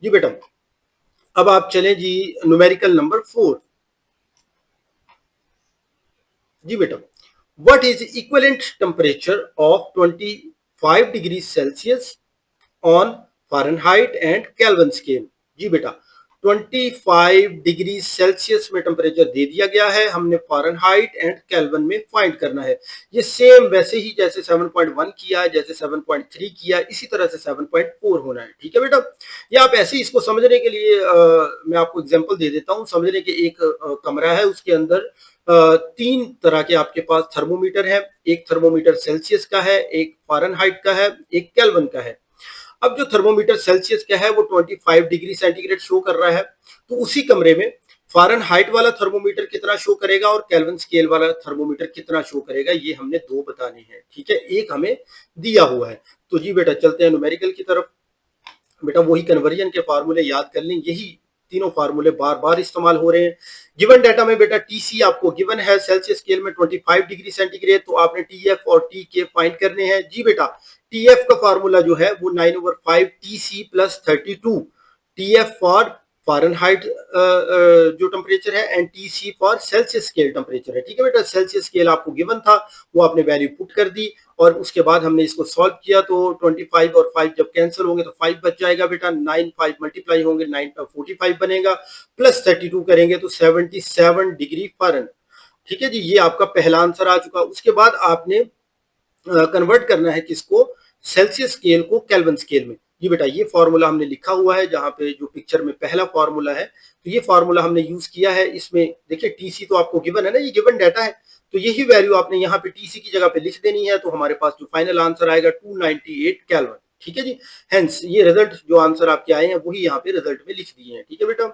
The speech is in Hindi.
जी बेटा, अब आप चलें जी न्यूमेरिकल नंबर 4। जी बेटा, what is equivalent temperature of 25 degree Celsius on Fahrenheit and Kelvin scale. जी बेटा, 25 डिग्री सेल्सियस में टेम्परेचर दे दिया गया है, हमने फ़ारेनहाइट एंड केल्विन में फाइंड करना है। ये सेम वैसे ही जैसे 7.1 किया, जैसे 7.3 किया, इसी तरह से 7.4 होना है। ठीक है बेटा, ये आप ऐसे ही इसको समझने के लिए मैं आपको एग्जांपल दे देता हूँ। समझने के एक कमरा है, उसके अंदर तीन तरह के आपके पास थर्मोमीटर है। एक थर्मोमीटर सेल्सियस का है, एक फ़ारेनहाइट का है, एक केल्विन का है। अब जो थर्मोमीटर सेल्सियस का है वो 25 डिग्री सेंटीग्रेड शो कर रहा है, तो उसी कमरे में फ़ारेनहाइट वाला थर्मोमीटर कितना शो करेगा और केल्विन स्केल वाला थर्मोमीटर कितना शो करेगा, ये हमने दो बताने हैं। ठीक है, एक हमें दिया हुआ है। तो जी बेटा, चलते हैं न्यूमेरिकल की तरफ। बेटा, वही कन्वर्जन के फार्मूले याद कर लें, यही तीनों फार्मूले बार बार इस्तेमाल हो रहे हैं। गिवन डाटा में बेटा टीसी आपको गिवन है सेल्सियस स्केल में 25 डिग्री सेंटीग्रेड, तो आपने टीएफ और टी के फाइंड करने हैं। जी बेटा, टीएफ का फार्मूला जो है वो 9/5 TC plus 32, TF for Fahrenheit जो टेम्परेचर है and TC for Celsius scale temperature है। ठीक है बेटा, सेल्सियस स्केल आपको गिवन था, वो आपने वैल्यू पुट कर दी और उसके बाद हमने इसको सॉल्व किया। तो 25 और 5 जब कैंसिल होंगे तो 5 बच जाएगा बेटा, 9 5 मल्टीप्लाई होंगे 9 का 45 बनेगा, प्लस 32 करेंगे तो 77 डिग्री फ़ारेनहाइट। ठीक है जी, ये आपका पहला आंसर आ चुका। उसके बाद आपने कन्वर्ट करना है किसको, सेल्सियस स्केल को केल्विन स्केल में। जी बेटा, ये फॉर्मूला हमने लिखा हुआ है जहां पे जो पिक्चर में पहला फॉर्मूला है, तो ये फॉर्मूला हमने यूज किया है। इसमें देखिए टीसी तो आपको गिवन है ना, ये गिवन डाटा है, तो यही वैल्यू आपने यहाँ पे टीसी की जगह पे लिख देनी है, तो हमारे पास जो फाइनल आंसर आएगा 298 केल्विन। ठीक है जी, हेंस ये रिजल्ट जो आंसर आपके आए हैं वही यहाँ पे रिजल्ट में लिख दिए हैं। ठीक है बेटा।